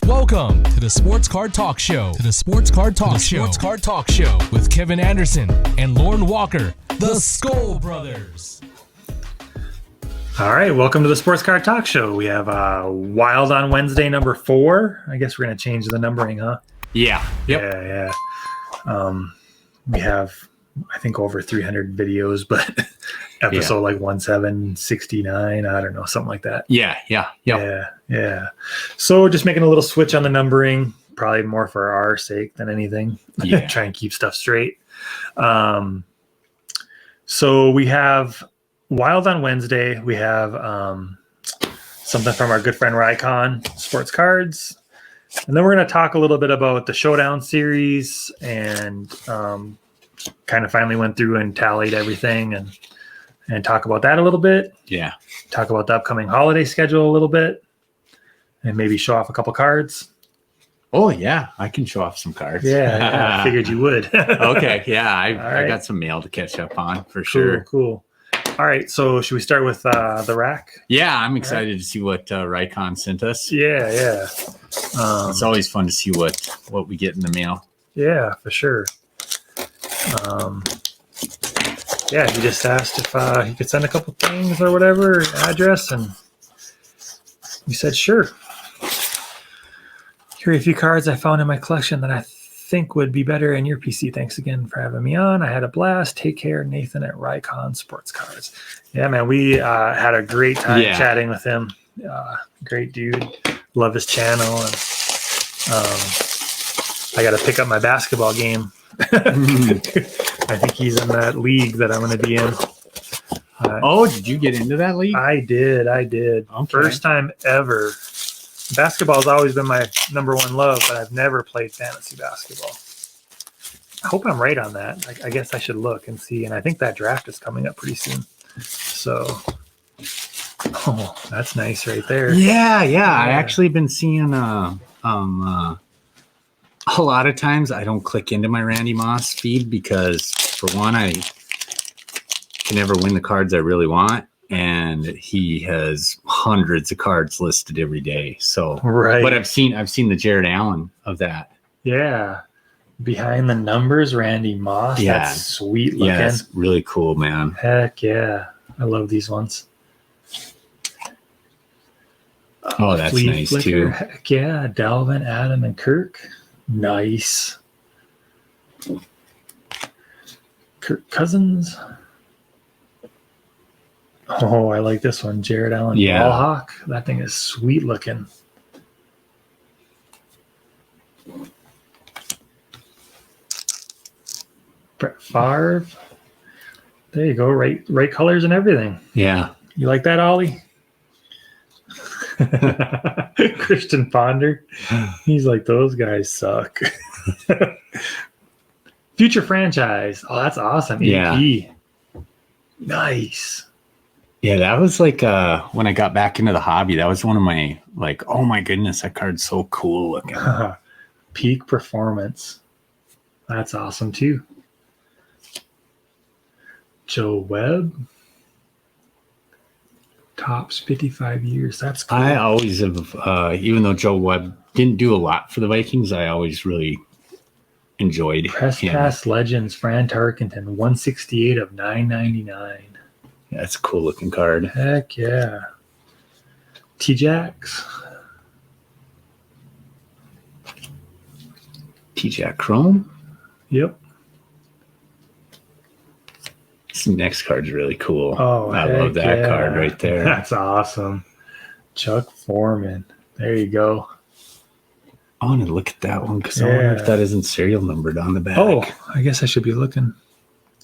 Welcome to the Sports Card Talk Show. Sports Card Talk Show with Kevin Anderson and Lorn Walker, the Skull Brothers. All right, welcome to the Sports Card Talk Show. We have Wild on Wednesday number 4. I guess we're going to change the numbering, huh? Yeah. Yep. Yeah. We have, I think, over 300 videos, but episode like 1769, I don't know, something like that. Yeah. So just making a little switch on the numbering, probably more for our sake than anything. Yeah. Try and keep stuff straight. So we have Wild on Wednesday. We have something from our good friend Riconn, Sportscards. And then we're going to talk a little bit about the Showdown Series and kind of finally went through and tallied everything and talk about that a little bit. Yeah. Talk about the upcoming holiday schedule a little bit and maybe show off a couple cards. Oh, yeah. I can show off some cards. Yeah, I figured you would. Okay. Yeah. Right. I got some mail to catch up on for sure. Cool. All right. So should we start with the rack? Yeah. I'm excited to see what Riconn sent us. Yeah. It's always fun to see what we get in the mail. Yeah, for sure. Yeah, he just asked if he could send a couple things or whatever, address, and we said sure. Here are a few cards I found in my collection that I think would be better in your PC. Thanks again for having me on. I had a blast. Take care, Nathan at Riconn Sportscards. Yeah, man, we had a great time chatting with him. Great dude. Love his channel. And I got to pick up my basketball game. I think he's in that league that I'm going to be in. Did you get into that league? I did. Okay. First time ever. Basketball's always been my number one love, but I've never played fantasy basketball. I hope I'm right on that. I guess I should look and see. And I think that draft is coming up pretty soon. So, that's nice right there. Yeah. I actually been seeing a lot of times I don't click into my Randy Moss feed because, for one, I can never win the cards I really want, and he has hundreds of cards listed every day. So, right. But I've seen the Jared Allen of that. Yeah, behind the numbers, Randy Moss. Yeah, that's sweet looking. Yeah, it's really cool, man. Heck yeah, I love these ones. Oh, that's Fleet nice Flicker. too. Heck yeah, Dalvin, Adam, and Kirk. Nice. Kirk Cousins. Oh, I like this one. Jared Allen. Yeah. Ballhawk. That thing is sweet looking. Brett Favre. There you go. Right colors and everything. Yeah. You like that, Ollie? Christian Ponder. He's like, those guys suck. Future franchise. Oh, that's awesome. Yeah. AP. Nice. Yeah, that was like when I got back into the hobby, that was one of my, like, oh my goodness, that card's so cool looking. Peak performance. That's awesome too. Joe Webb. Tops 55 years. That's cool. I always have, even though Joe Webb didn't do a lot for the Vikings, I always really enjoyed Press him. Pass Legends, Fran Tarkenton, 168 of 999. Yeah, that's a cool looking card. Heck yeah. T-Jax. T-Jack Chrome. Yep. This next card's really cool. Oh, I love that card right there. That's awesome. Chuck Foreman. There you go. I want to look at that one because I wonder if that isn't serial numbered on the back. Oh, I guess I should be looking.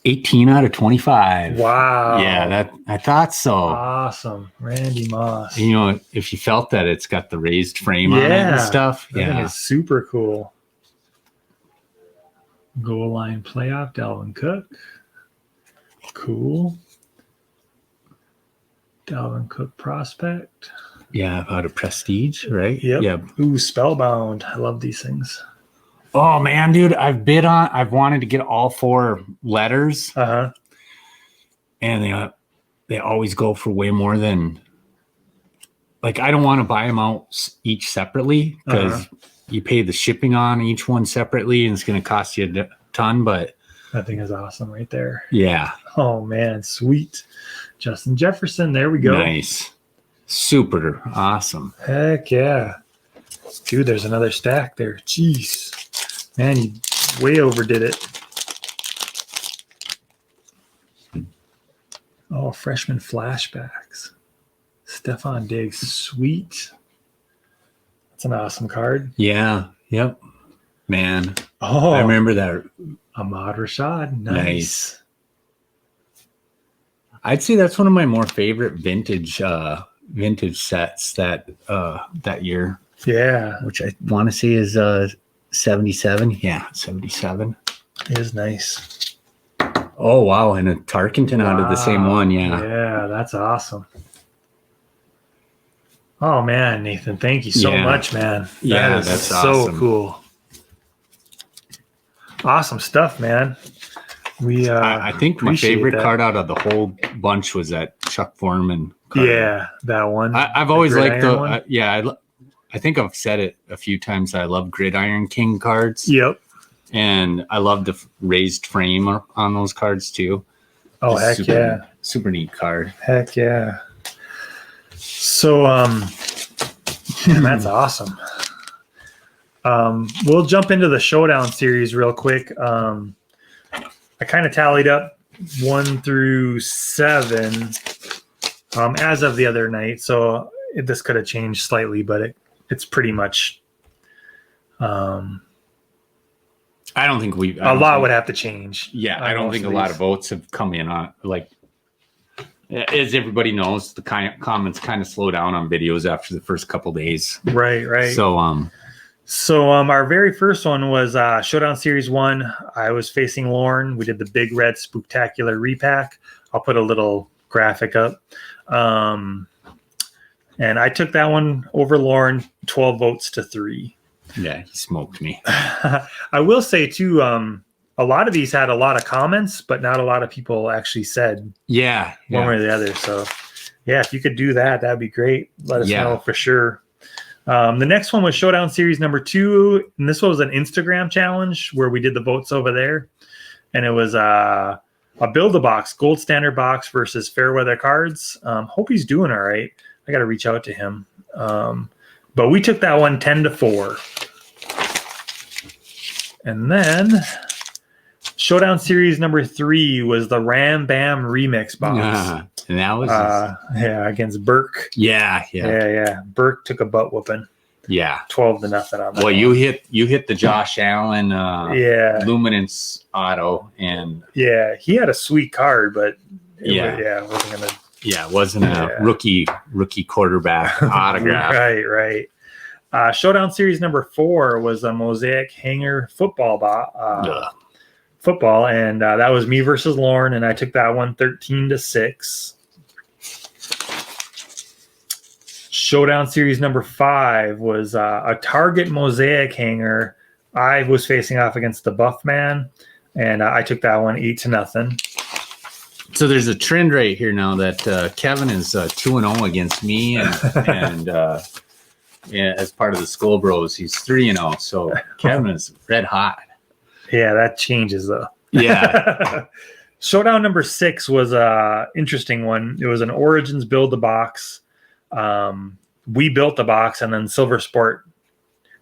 18 out of 25. Wow. Yeah, I thought so. Awesome. Randy Moss. You know, if you felt that it's got the raised frame on it and stuff. That thing is super cool. Goal line playoff, Dalvin Cook. Cool. Dalvin Cook prospect. Yeah, out of Prestige, right? Yep. Yeah. Ooh, Spellbound. I love these things. Oh man, dude, I've wanted to get all 4 letters. And they always go for way more than like I don't want to buy them out each separately because you pay the shipping on each one separately and it's going to cost you a ton. But that thing is awesome right there. Yeah. Oh man, sweet. Justin Jefferson. There we go. Nice. Super awesome. Heck yeah. Dude, there's another stack there. Jeez. Man, you way overdid it. Oh, freshman flashbacks. Stephon Diggs. Sweet. That's an awesome card. Yeah. Yep. Man. Oh, I remember that. Ahmad Rashad. Nice. I'd say that's one of my more favorite vintage sets that year. Yeah. Which I want to say is 77. Yeah, 77. It is nice. Oh, wow. And a Tarkenton out of the same one. Yeah. Yeah, that's awesome. Oh, man, Nathan, thank you so much, man. That's awesome. So cool. Awesome stuff, man. I think my favorite card out of the whole bunch was that Chuck Foreman card. Yeah, that one. I've always liked the I think I've said it a few times. I love Gridiron King cards. Yep. And I love the raised frame on those cards too. Oh, heck yeah. Super neat card. Heck yeah. So, that's awesome. We'll jump into the Showdown series real quick. I kind of tallied up 1 through 7 as of the other night. So this could have changed slightly, but it's pretty much. I don't think a lot would have to change. Yeah, I don't think a lot of votes have come in on, like, as everybody knows, the comments kind of slow down on videos after the first couple days. Right. So our very first one was Showdown Series 1. I was facing Lorn. We did the big red Spooktakular repack. I'll put a little graphic up. And I took that one over Lorn, 12 votes to 3. Yeah, he smoked me. I will say, too, a lot of these had a lot of comments, but not a lot of people actually said one way or the other. So, yeah, if you could do that, that'd be great. Let us know for sure. The next one was Showdown Series number 2, and this was an Instagram challenge where we did the votes over there, and it was a Build-A-Box Gold Standard box versus Fairweathercards. Hope he's doing all right. I got to reach out to him. But we took that one 10-4. And then Showdown Series number 3 was the Bam Remix Box. And that was against Burke. Yeah. Burke took a butt whooping. Yeah. 12-0 on that. Well, you hit the Josh Allen Luminance auto, and he had a sweet card, but it wasn't a rookie quarterback autograph. Right. Showdown Series number 4 was a Mosaic hanger football football, and that was me versus Lorn, and I took that one 13-6. Showdown Series number 5 was a Target Mosaic hanger. I was facing off against the Buff Man, and I took that one 8-0. So there's a trend right here now that Kevin is 2-0 against me, and as part of the Skull Bros, he's 3-0. So Kevin is red hot. Yeah, that changes though. Yeah. Showdown number 6 was a interesting one. It was an Origins Build-A-Box. We built the box, and then SLVRSport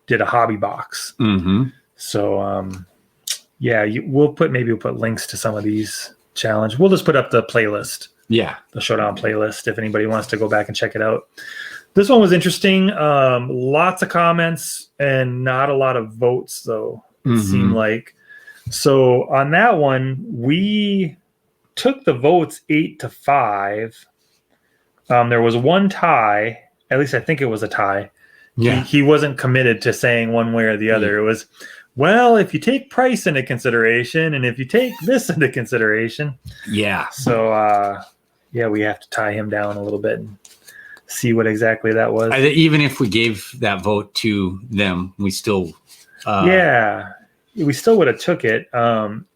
did a hobby box. Mm-hmm. So we'll put links to some of these challenge. We'll just put up the playlist. Yeah. The Showdown playlist if anybody wants to go back and check it out. This one was interesting. Lots of comments and not a lot of votes, though, it seemed like. So on that one, we took the votes 8-5. There was one tie. At least I think it was a tie. Yeah. He wasn't committed to saying one way or the other. It was, well, if you take price into consideration and if you take this into consideration. Yeah. So, we have to tie him down a little bit and see what exactly that was. Even if we gave that vote to them, we still... we still would have took it.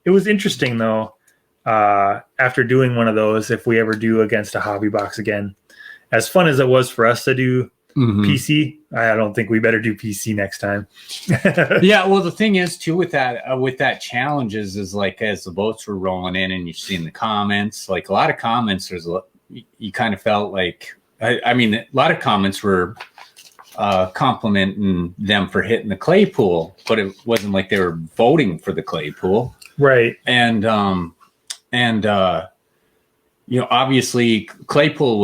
It was interesting, though, after doing one of those, if we ever do against a hobby box again. As fun as it was for us to do PC. I don't think we better do PC next time. Yeah, well, the thing is too with that challenge is like as the boats were rolling in and you've seen the comments, like a lot of comments, you kind of felt like I mean a lot of comments were complimenting them for hitting the clay pool, but it wasn't like they were voting for the clay pool, right? And you know, obviously Claypool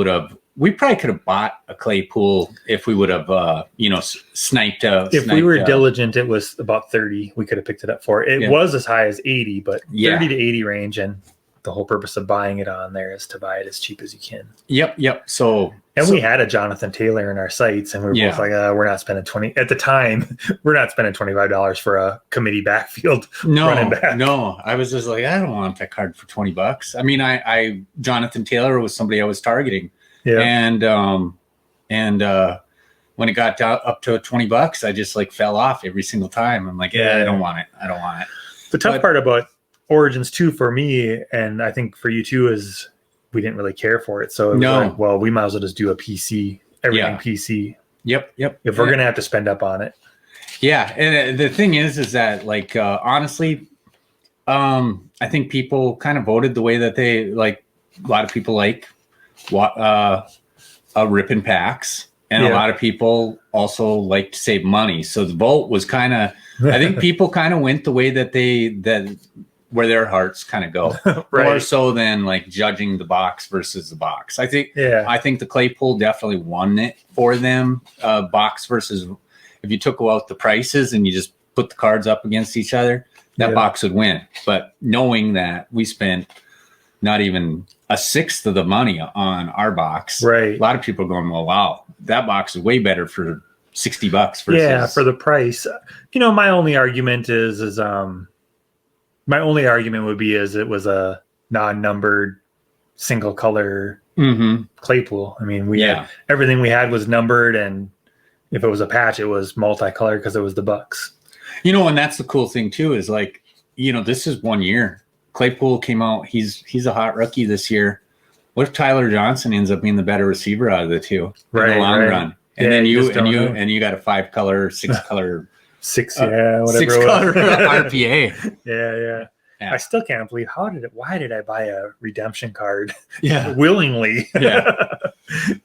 we probably could have bought a Claypool if we would have, you know, sniped. If we were diligent, it was about 30. We could have picked it up for. It was as high as 80, but 30 to 80 range. And the whole purpose of buying it on there is to buy it as cheap as you can. Yep. So we had a Jonathan Taylor in our sites, and we were both like, we're not spending 20 at the time. We're not spending $25 for a committee backfield running back. No, I was just like, I don't want that card for $20. I mean, I Jonathan Taylor was somebody I was targeting. Yeah. And when it got up to $20, I just like fell off every single time. I'm like, I don't want it. The tough part about Origins 2 for me, and I think for you too, is we didn't really care for it. So it was like, well, we might as well just do a PC, everything PC. Yep. If we're going to have to spend up on it. Yeah. And the thing is that like, honestly, I think people kind of voted the way that they like. A lot of people like ripping packs, and a lot of people also like to save money. So the vote was kind of, I think people kind of went the way that where their hearts kind of go, right. More so than like judging the box versus the box. I think the Claypool definitely won it for them. Box versus, if you took out the prices and you just put the cards up against each other, that box would win. But knowing that we spent not even a sixth of the money on our box. Right. A lot of people are going, well, wow, that box is way better for $60 versus for the price. You know, my only argument would be it was a non-numbered single color Claypool. I mean, we had everything we had was numbered, and if it was a patch, it was multicolored because it was the Bucks. You know, and that's the cool thing too, is like, you know, this is 1 year. Claypool came out. He's a hot rookie this year. What if Tyler Johnson ends up being the better receiver out of the two in the long run? And then you got a 5-color, 6-color, whatever 6-color RPA. Yeah. I still can't believe why did I buy a redemption card? Willingly. Yeah.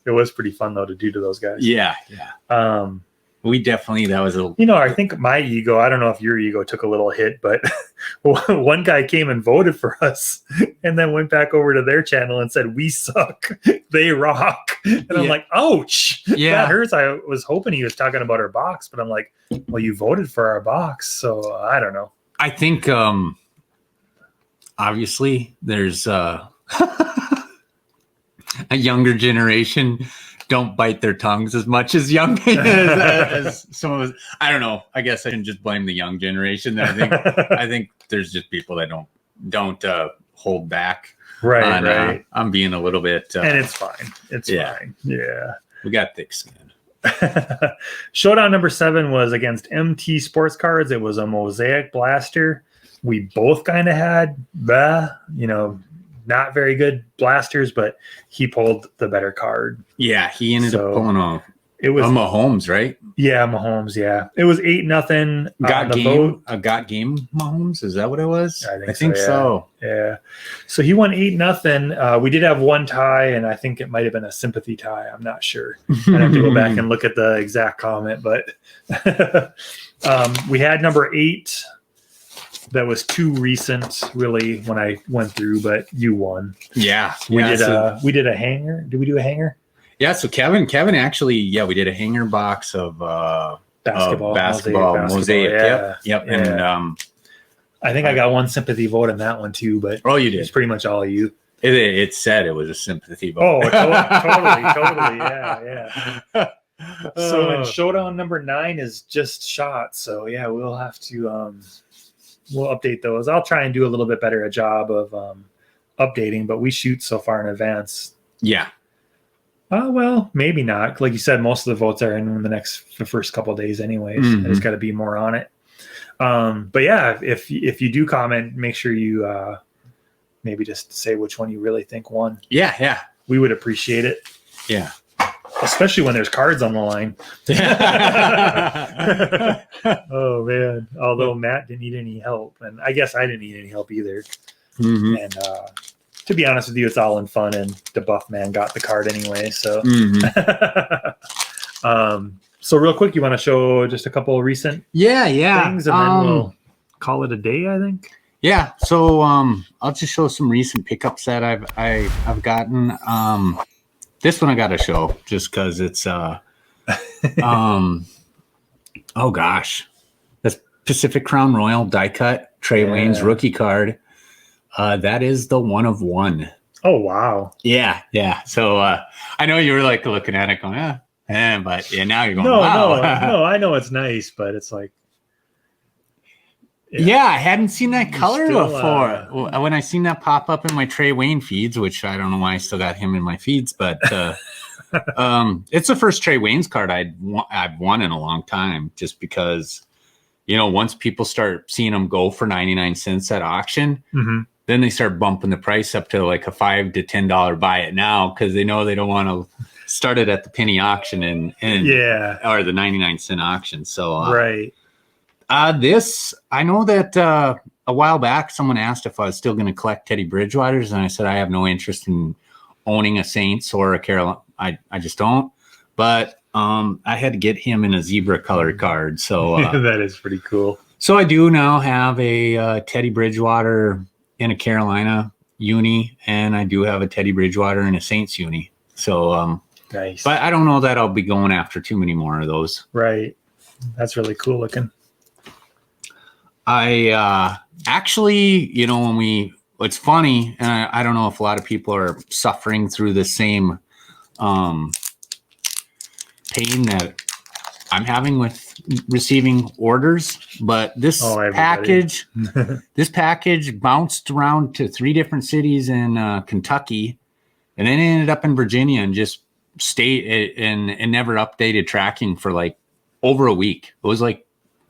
It was pretty fun though to do to those guys. Yeah. We definitely, I think my ego, I don't know if your ego took a little hit, but one guy came and voted for us and then went back over to their channel and said, we suck, they rock. And I'm like, ouch. Yeah. That hurts. I was hoping he was talking about our box, but I'm like, well, you voted for our box. So I don't know. I think, obviously there's a younger generation don't bite their tongues as much as young as some of us. I don't know. I guess I can just blame the young generation. I think there's just people that don't hold back. Right. I'm being a little bit, and it's fine. It's fine. Yeah, we got thick skin. Showdown number 7 was against MTSPORTSCARDS. It was a Mosaic blaster. We both kind of had not very good blasters, but he pulled the better card. Yeah, he ended up pulling off. It was Mahomes, right? Yeah, Mahomes. Yeah, it was 8-0. Got game Mahomes. Is that what it was? I think so. Yeah. So he won 8-0. We did have one tie, and I think it might have been a sympathy tie. I'm not sure. I'd have to go back and look at the exact comment, but we had number 8. That was too recent, really, when I went through, but you won. Yeah. We did a hanger. Did we do a hanger? Yeah. So Kevin actually, we did a hanger box of basketball Mosaic. Yeah. Yep. And I think I got one sympathy vote in that one too, but you did. It's pretty much all you. It said it was a sympathy vote. Oh, totally. Yeah. So in Showdown number 9 is just shot. So yeah, we'll have to we'll update those. I'll try and do a little bit better a job of updating, but we shoot so far in advance. Yeah. Well, maybe not. Like you said, most of the votes are in the first couple of days anyways. I just got to be more on it. But yeah, if you do comment, make sure you maybe just say which one you really think won. Yeah. We would appreciate it. Yeah. especially when there's cards on the line. Oh man! Although Matt didn't need any help, and I guess I didn't need any help either. Mm-hmm. And to be honest with you, it's all in fun, and the buff man got the card anyway. So, so real quick, you want to show just a couple of recent things, and then we'll call it a day, I think. Yeah. So I'll just show some recent pickups that I've gotten. This one I got to show just because it's oh gosh, that's Pacific Crown Royal die cut Trey Wayne's rookie card. That is the 1 of 1. Oh wow. Yeah. So I know you were like looking at it going, but now you're going, no, wow. no, I know it's nice, but it's like, yeah, I hadn't seen that color before. When I seen that pop up in my Trey Wayne feeds, which I don't know why I still got him in my feeds, but it's the first Trey Wayne's card I've won in a long time, just because, once people start seeing them go for 99 cents at auction, then they start bumping the price up to like a $5 to $10 buy it now, because they know they don't want to start it at the penny auction or the 99 cent auction. So right. This, I know that a while back someone asked if I was still going to collect Teddy Bridgewaters, and I said I have no interest in owning a Saints or a Carolina. I just don't. But I had to get him in a zebra colored card. So that is pretty cool. So I do now have a Teddy Bridgewater in a Carolina uni, and I do have a Teddy Bridgewater in a Saints uni. So nice. But I don't know that I'll be going after too many more of those. Right. That's really cool looking. I actually, it's funny, and I don't know if a lot of people are suffering through the same pain that I'm having with receiving orders, but this package bounced around to 3 different cities in Kentucky, and then ended up in Virginia and just stayed and never updated tracking for like over a week. It was like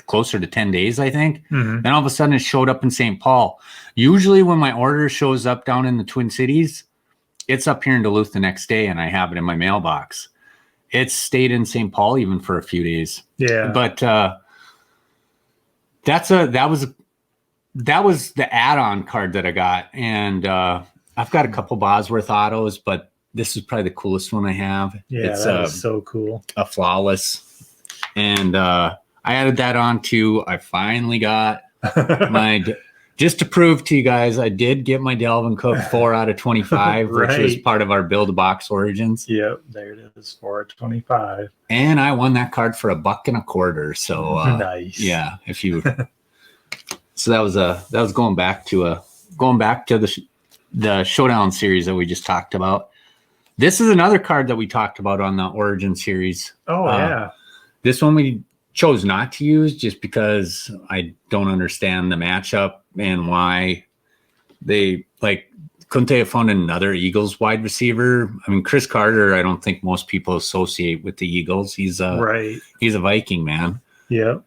closer to 10 days, I think. Then all of a sudden it showed up in St. Paul. Usually when my order shows up down in the Twin Cities, it's up here in Duluth the next day and I have it in my mailbox. It's stayed in St. Paul even for a few days. Yeah. But that was the add-on card that I got. And I've got a couple Bosworth autos, but this is probably the coolest one I have. Yeah, it's that is so cool. A flawless. And I added that on too. I finally got just to prove to you guys, I did get my Delvin Cook 4 out of 25, right. which was part of our Build a Box Origins. Yep, there it is, 4 out of 25. And I won that card for $1.25. So nice. Yeah, so that was going back to the Showdown series that we just talked about. This is another card that we talked about on the Origin series. Oh yeah. This one we chose not to use just because I don't understand the matchup and why they couldn't they have found another Eagles wide receiver? I mean, Chris Carter, I don't think most people associate with the Eagles. He's a Viking, man. Yeah.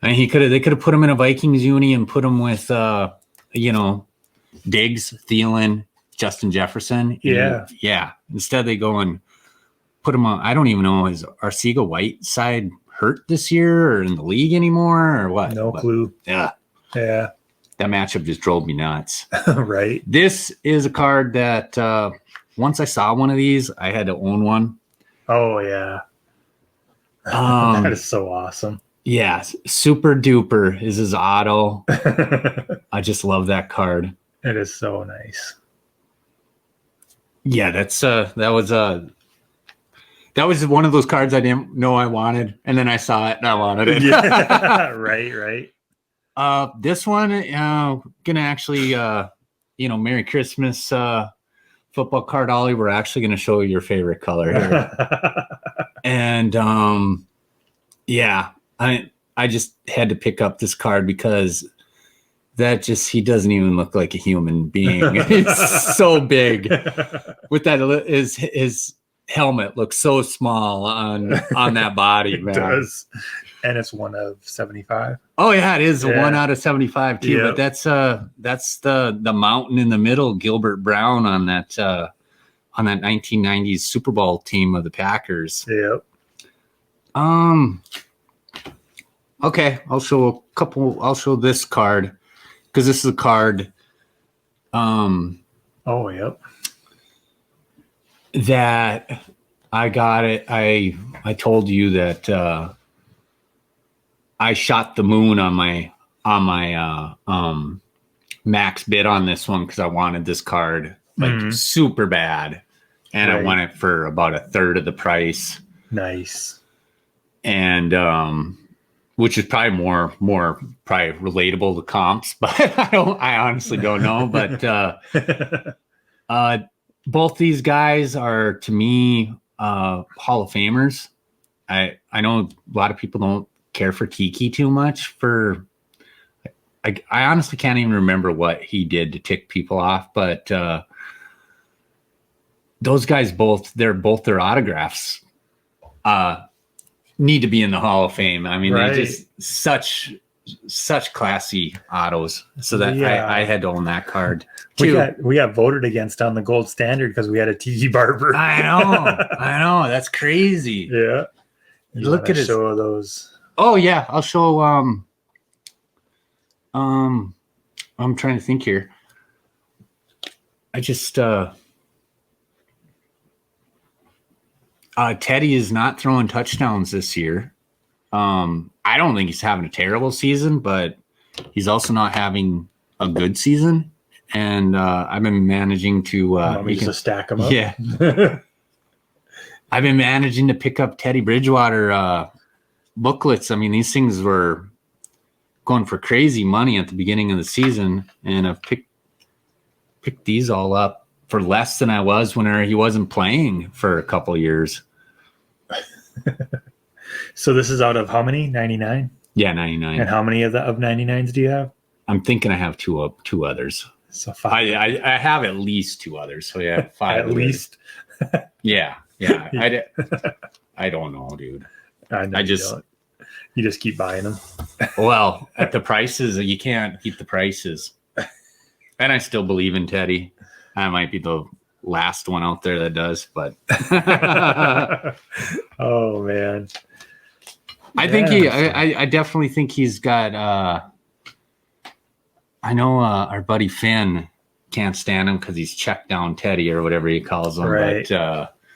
And they could have put him in a Vikings uni and put him with Diggs, Thielen, Justin Jefferson. Yeah. Yeah. Instead they go and put him on. I don't even know, is Arcega Whiteside hurt this year or in the league anymore or what? No clue. Yeah. Yeah. That matchup just drove me nuts. Right. This is a card that once I saw one of these, I had to own one. Oh, yeah. That is so awesome. Yeah. Super Duper is his auto. I just love that card. It is so nice. Yeah, that was one of those cards I didn't know I wanted, and then I saw it and I wanted it. Yeah, right. This one, gonna actually, Merry Christmas, football card, Ollie. We're actually gonna show you your favorite color here, and yeah, I just had to pick up this card because he doesn't even look like a human being. He's so big. With that, his helmet looks so small on that body. It does. And it's 1 of 75. Oh yeah, it is 1 out of 75 too. Yep. But that's the mountain in the middle, Gilbert Brown on on that 1990s Super Bowl team of the Packers. Yep. Okay, I'll show this card because this is a card Oh, yep. that I got it. I told you that I shot the moon on my max bid on this one because I wanted this card like super bad, and I won it for about a third of the price. Nice. And which is probably more probably relatable to comps, but I honestly don't know. But both these guys are, to me, Hall of Famers. I know a lot of people don't care for Kiki too much. I honestly can't even remember what he did to tick people off, but those guys their autographs need to be in the Hall of Fame. I mean, they just such classy autos. So that I had to own that card too. We got voted against on the gold standard because we had a Tiki Barber. I know. That's crazy. Yeah. Look at his show of those. Oh yeah, I'll show. I'm trying to think here. I just Teddy is not throwing touchdowns this year. I don't think he's having a terrible season, but he's also not having a good season. And I've been managing to just stack them up. Yeah. I've been managing to pick up Teddy Bridgewater booklets. I mean, these things were going for crazy money at the beginning of the season, and I've picked these all up for less than I was when he wasn't playing for a couple of years. So this is out of how many? 99? Yeah, 99. And how many of 99s do you have? I'm thinking I have two others. So 5. I have at least 2 others. So yeah, 5 at least. Yeah. I don't know, dude. I know you just keep buying them. Well, at the prices, you can't beat the prices. And I still believe in Teddy. I might be the last one out there that does, but oh man. I think I definitely think he's got I know our buddy Finn can't stand him because he's checked down Teddy or whatever he calls him. Right. But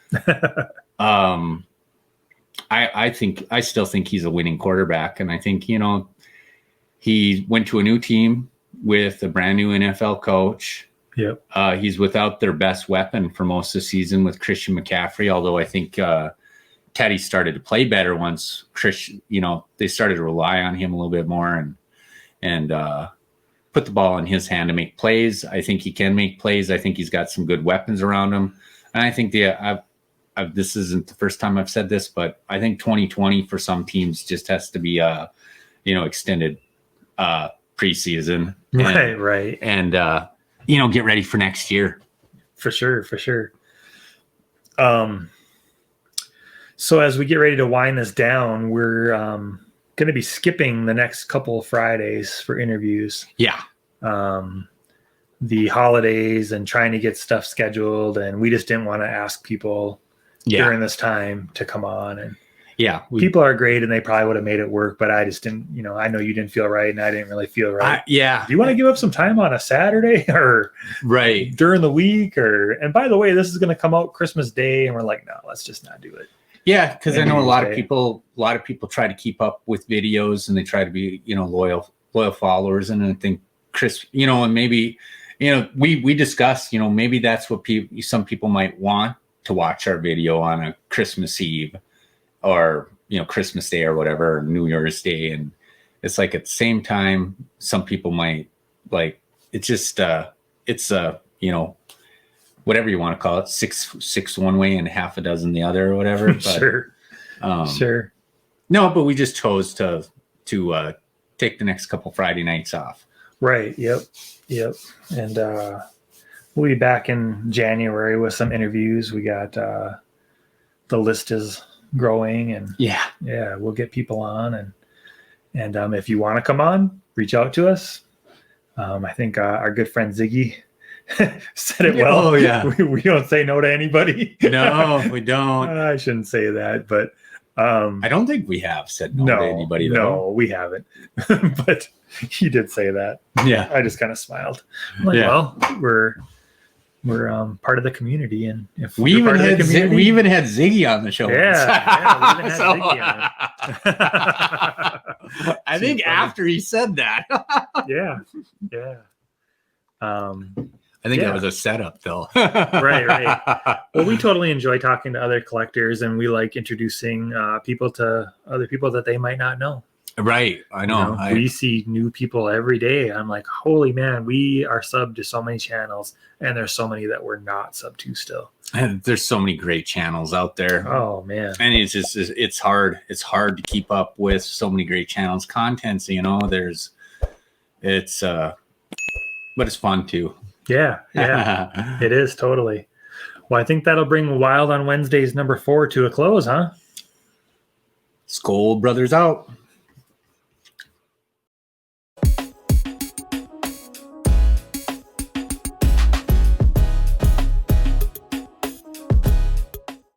I still think he's a winning quarterback, and I think he went to a new team with a brand new NFL coach. Yep. He's without their best weapon for most of the season with Christian McCaffrey, although I think Teddy started to play better once they started to rely on him a little bit more and put the ball in his hand to make plays. I think he can make plays. I think he's got some good weapons around him. And I think this isn't the first time I've said this, but I think 2020 for some teams just has to be extended preseason. Right. And get ready for next year. For sure. So as we get ready to wind this down, we're going to be skipping the next couple of Fridays for interviews. Yeah. The holidays and trying to get stuff scheduled. And we just didn't want to ask people during this time to come on. And people are great and they probably would have made it work, but I just didn't, I know you didn't feel right and I didn't really feel right. Do you want to give up some time on a Saturday or during the week and by the way, this is going to come out Christmas Day. And we're like, no, let's just not do it. Yeah. Cause I know a lot of people try to keep up with videos and they try to be, loyal followers. And I think Chris, and maybe, we discussed, maybe that's what some people might want to watch our video on a Christmas Eve or, Christmas Day or whatever, or New Year's Day. And it's like at the same time, some people might like, it's just, it's whatever you want to call it, six one way and half a dozen the other or whatever. But, sure. No, but we just chose to take the next couple Friday nights off. Right. Yep. And we'll be back in January with some interviews. We got the list is growing and we'll get people on and if you want to come on, reach out to us. I think our good friend Ziggy said it well. Oh, yeah. We don't say no to anybody. No, we don't. I shouldn't say that, but I don't think we have said no to anybody, though. No, we haven't. But he did say that. Yeah. I just kind of smiled. I'm like, Yeah. well, we're part of the community, and if We we're even part of the had community, we even had Ziggy on the show. yeah, we even had So- Ziggy on. I think funny. after he said that. Yeah. I think Yeah. that was a setup, though. Right. Well, we totally enjoy talking to other collectors, and we like introducing people to other people that they might not know. Right. I know. We see new people every day. I'm like, holy man, we are subbed to so many channels, and there's so many that we're not subbed to still. And there's so many great channels out there. Oh man. And it's hard. It's hard to keep up with so many great channels. Contents, but it's fun too. Yeah. It is totally. Well, I think that'll bring Wild on Wednesdays number 4 to a close, huh? Skull Brothers out.